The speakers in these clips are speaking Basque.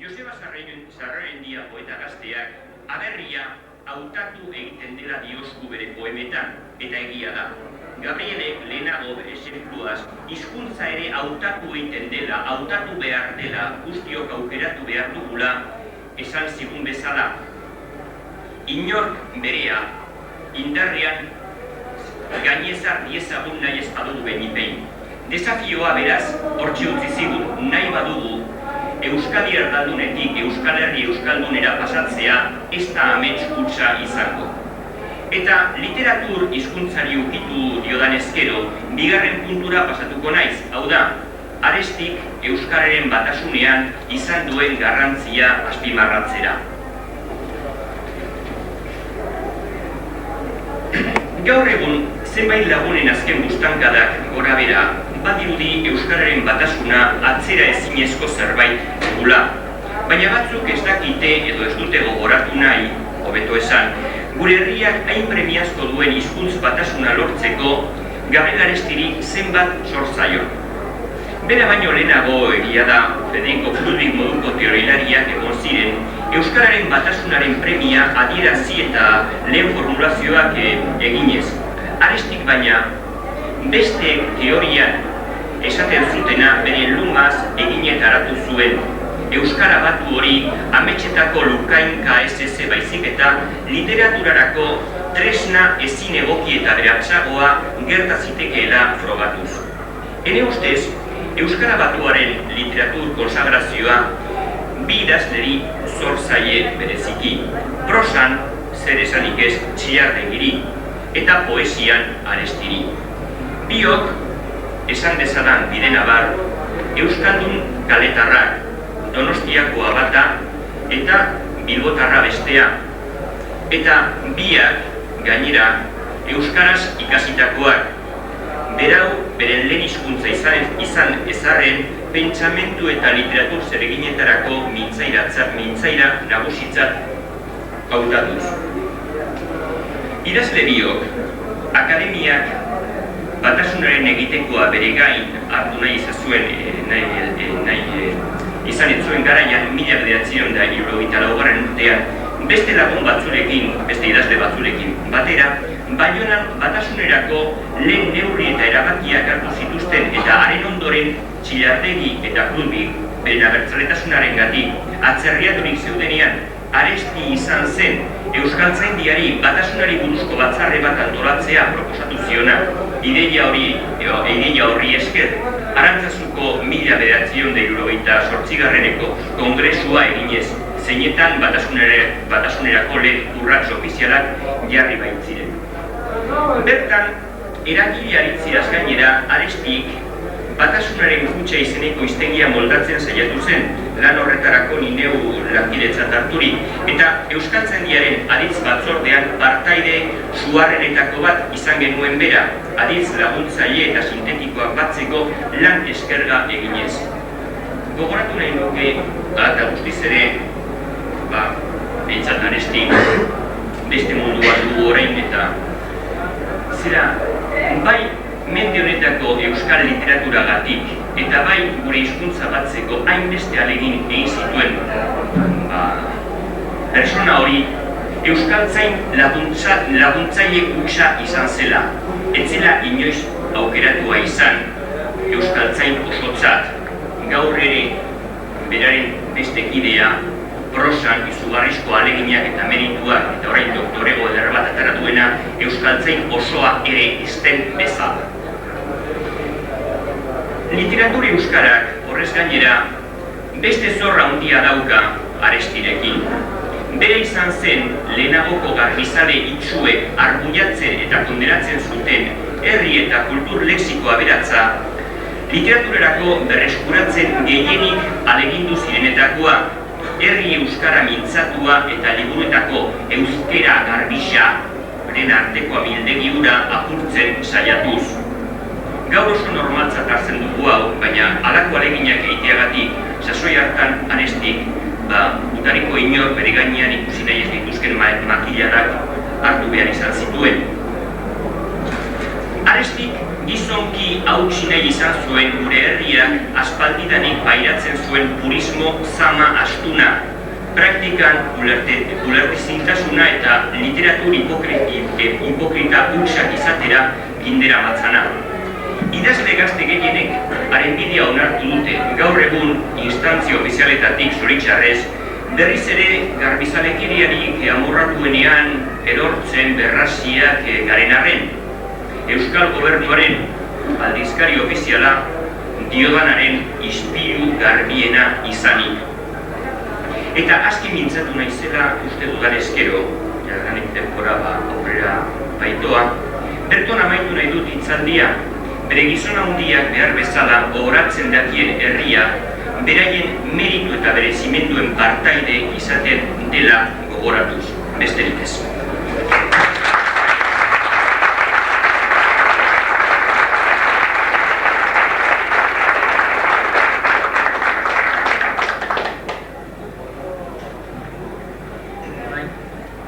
Joseba Sarraendia poeta gazteak aberria hautatu egiten dela diosku bere poemetan, eta egia da. Gabrielek lehenago bere esenpluaz, hizkuntza ere hautatu egiten dela, hautatu behar dela, guztiok aukeratu behar dugula, esan zigun bezala. Inork berea, indarrean, gainezar diezagun nahi ez badugu benipein. Desafioa beraz, hortxe utzi zigun, nahi badugu, Euskadi erdaldunetik Euskal Herri Euskaldunera pasatzea ez da amets hutsa izango. Eta literatur hizkuntzari ukitu diodanezkero, bigarren puntura pasatuko naiz, hau da, Arestik Euskararen batasunean izan duen garrantzia azpimarratzera. Gaur egun, zenbait lagunen azken buztankadak gora bera, badirudi Euskararen batasuna atzera ezinezko zerbait dugula. Baina batzuk ez dakite edo ez dute gogoratu nahi, hobeto esan, gure herriak hain premiazko duen hizkuntz batasuna lortzeko Gabriel Arestiri zenbat zor zaion. Bera baino lehenago egia da, Federico Ludwig moduko teorilariak egon ziren, Euskararen batasunaren premia adierazi eta lehen formulazioak eginez. Arestik baina, beste teorian esaten zutena bere lumaz eginetaratu zuen. Euskara batu hori ametsetako lukainka SS baizik eta literaturarako tresna ezin egoki eta beratsagoa gerta zitekeela frogatuz. Ene ustez, Euskara batuaren literatur konsagrazioa bi idazleri zor zaie bereziki. Prosan, zer esanik ez Txiardegiri, eta poesian Arestiri. Biok, esan dezadan bidenabar, Euskaldun kaletarrak, Donostiakoa bata eta Bilbotarra bestea. Eta biak, gainera, Euskaraz ikasitakoak. Berau, beren lehen hizkuntza izan ezarren, pentsamentu eta literatur zereginetarako mintzaira nagusitzat hautatuz. Idazle biok, akademiak batasunaren egitekoa bere gain hartu nahi izan ez zuen garaian 1974 urtean beste lagun batzurekin, beste idazle batzurekin batera, Baionan batasunerako lehen neurri eta erabakiak hartu zituzten eta haren ondoren Txilardegi eta Ludwig beren abertzaletasunaren gatik atzerriaturik zeudenean Aresti izan zen Euskaltzaindiari batasunari buruzko batzarre bat antolatzea proposatu ziona. Ideia horri esker, Arantzazuko 1978 kongresua eginez, zeinetan batasunerako lehen urrats ofizialak jarri baitziren. Bertan, eragile aritziaz gainera, Arestik batasunaren kutxa izeneko hiztegia moldatzen saiatu zen, lan horretarako ni neu lankidetzat harturik, eta Euskaltzaindiaren aditz batzordean partaide suharrenetako bat izan genuen bera, aditz laguntzaile eta sintetikoak batzeko lan eskerga eginez. Gogoratu nahi nuke, eta guztiz ere, behintzat Arestik, beste mundu bat dugu orain eta zera, bai mende honetako euskal literaturagatik eta bai gure hizkuntza batzeko hainbeste ahalegin egin zituen persona hori euskaltzain laguntzaile kutxa izan zela. Ez zela inoiz aukeratua izan euskaltzain osotzat. Gaur ere beraren beste kidea prosan izugarrizko ahaleginak eta merituak eta orain doktorego eder bat atera duena euskaltzain osoa ere izten bezala. Literatura euskarak horrez gainera beste zorra handia dauka Arestirekin. Bere izan zen lehenagoko garbizale itsuek arguiatzen eta konderatzen zuten herri eta kultur lexiko aberatza literaturarako berreskuratzen gehienik ahalegindu zirenetakoa, herri euskara mintzatua eta liburuetako euskera garbisa beren arteko amildegi hura apurtzen saiatuz. Gaur oso normaltzat hartzen dugu hau, baina halako ahaleginak egiteagatik sasoi hartan Arestik utariko inor bere gainean ikusi nahi ez dituzken makiladak hartu behar izan zituen. Arestik gizonki hautsi nahi izan zuen gure herriak aspaldidanik pairatzen zuen purismo zama astuna, praktikan ulertezintasuna eta literatur hipokrita hutsak izatera gindera matzana. Idazle gazte gehienek haren bidea onartu dute gaur egun instantzia ofizialetatik zoritxarrez, berriz ere garbizalekeriarik amorratuenean erortzen berraziak garen arren. Euskal Gobernuaren aldizkari ofiziala Diodanaren ispilu garbiena izanik. Eta aski mintzatu naizela uste dudan eskero, jadanik denbora aurrera baitoa, berton amaitu nahi dut hitzaldia, bere gizon handiak behar bezala gogoratzen dakien herria, beraien meritu eta bere zimenduen partaide izaten dela gogoratuz, besterik ez.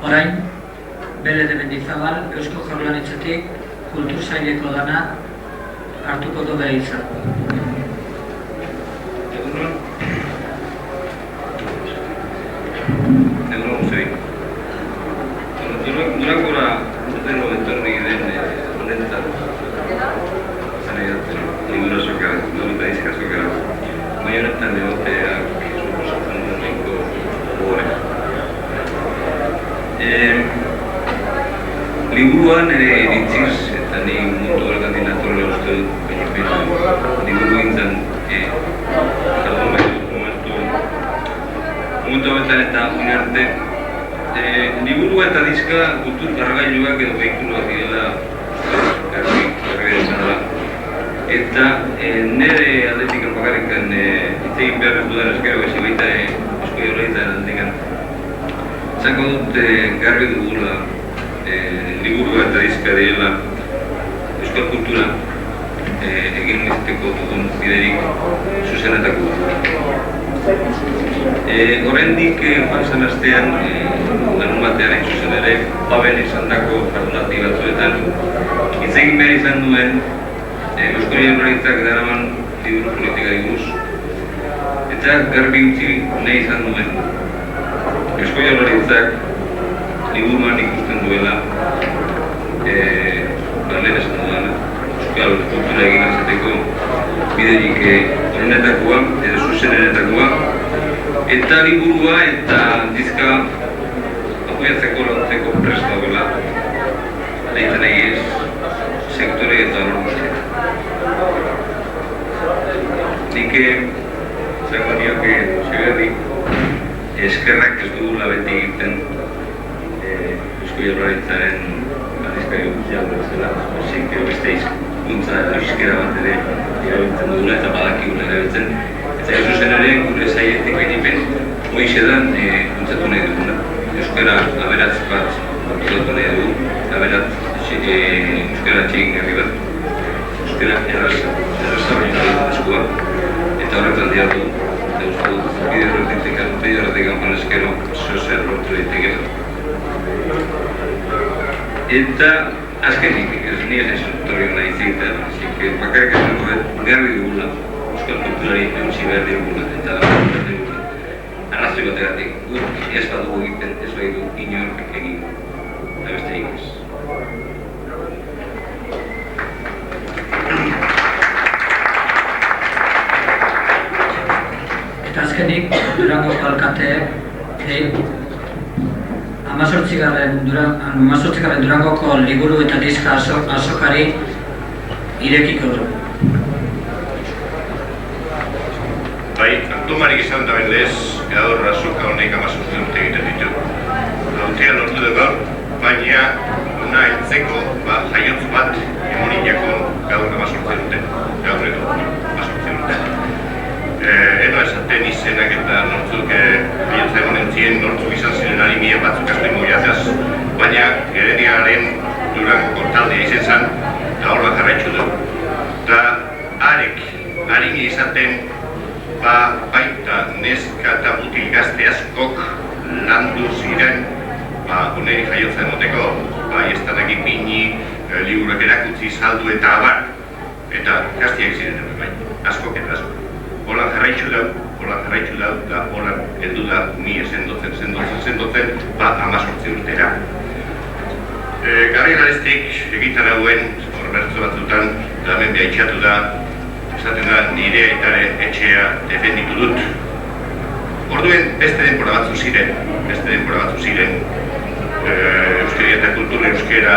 Orain, Bele de Mendizabal, Eusko Jaurlaritzatik kultur saileko dana hartuko du bere hitza. Egunon guztioi. Durangora urtero etorri den honetan zan edatzen liburu azoka, liburu eta azoka bai honetan egoteak suposatzen duen nahiko gogorra. Liburuan ere iritziz eta ni mundu horretan naturala uste dut baina liburu gintzen momentu honetan eta unarte liburua eta diska kultur garragailuak edo behikuloak direla garri bezala eta nire aldetik bakarrikan itzegin behar dudan eskero bezi baita Eusko Jaurlaritzaren aldetik zango dut garbi dugula liburua eta diska direla euskal kultura egin izateko dugun biderik zuzenetako. Horrendik joan astean, larun batean hain zuzen ere, Paben izandako jardunaldi batzuetan, hitz egin behar izan duen Eusko Jaurlaritzak daraman liburu politikari buruz. Eta garbi utzi nahi izan duen Eusko Jaurlaritzak liburuan ikusten duela lehen esan dudana euskal kultura egin izateko biderik honetakoa edo zuzenenetakoa eta liburua eta diska apoiatzeko lantzeko prest dagoela nahitan nahi ez sektore eta lortzea. Nik zango nioke zeberdi eskerrak ez dugula beti egiten Eusko Jaurlaritzaren aldizkari ofizial bezala, zik beste hizkuntza edo euskera bat ere erabiltzen dugula eta badakigula erabiltzen. Eta ez zuzen ere gure sailetik behinepen hoixe dan kuntzatu nahi duguna. Euskara aberatz bat pilatu nahi dugu, euskara txegin herri bat, euskara erraza baina eskua eta horretan diatu eta uste dut bide horretik kanpan eskero zozer lortu daitekela. Eta azkenik, ez nire esortorion nahi zitean, bakarrik esan dut garbi dugula, euskal kulturari eutsi behar dugula eta behar dugula. Arrazoi bategatik, guk ez badugu egiten, ez bai du inork egin, eta beste egin. Eta azkenik, Durango alkateek Amazortzigarren Durangoko liburu eta diska azokari irekiko du. Bai, Antumarik izan da lez, edador azoka honek 18 urte egiten ditu. Lautea lortu du gaur, baina una entzeko jaiotz bat emoniniako gaur 18 urte. Gaur edo 18 urte. Eno esaten izenak eta nortzuk jaiotza emonentzien nortzuk izan ziren harimien batzuk azten mobiazaz, baina Gerediaren Durangoko taldea izen zan, eta hor bat jarraitzu du. Eta arek, harimia izaten, baita neska eta mutil gazte askok landu ziren uneri jaiotza emoteko, ez da dakit bini, liburuak erakutzi saldu eta abar. eta gaztiak ziren bai, askok eta asko. Holan jarraitzu dau, da holan heldu da ni sendotzen, 18 urtera. Garri Gareztik egiten hauen, horbertzo batzutan, da hemen behaitxatu da, esaten da nire aitaren etxea defenditu dut. Orduen beste denbora batzu ziren, Euskera eta kultura euskera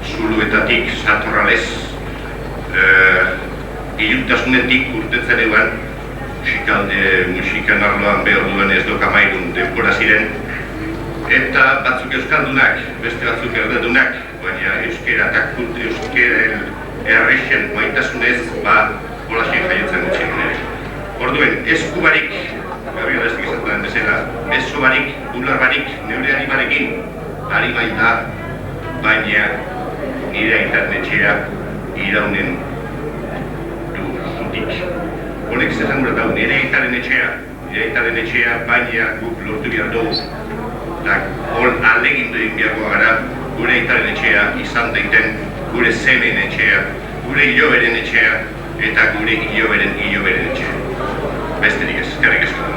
zuluetatik satorralez, ilunktasunetik urtetzen eban, musikan arloan behar duen ez dokamairun denbora ziren, eta batzuk euskaldunak, beste batzuk erdedunak, baina euskera eta euskera errexen maitasunez, holasien jaiotzen gutxien ere. Orduen, eskubarik, Gabriel Gareztik esaten den bezala, besobarik, bularbarik, neure animarekin, ari baita, baina nire aitaren etxea iraunen zutik. Honek zezan gure dau, nire aitaren etxea, baina guk lortu behar dugu. Eta hor alegindu egin beharko gara, gure aitaren etxea izan daiten, gure semen etxea, gure hiloberen etxea, eta gure hiloberen etxea. Besterik ez, eskerrik asko.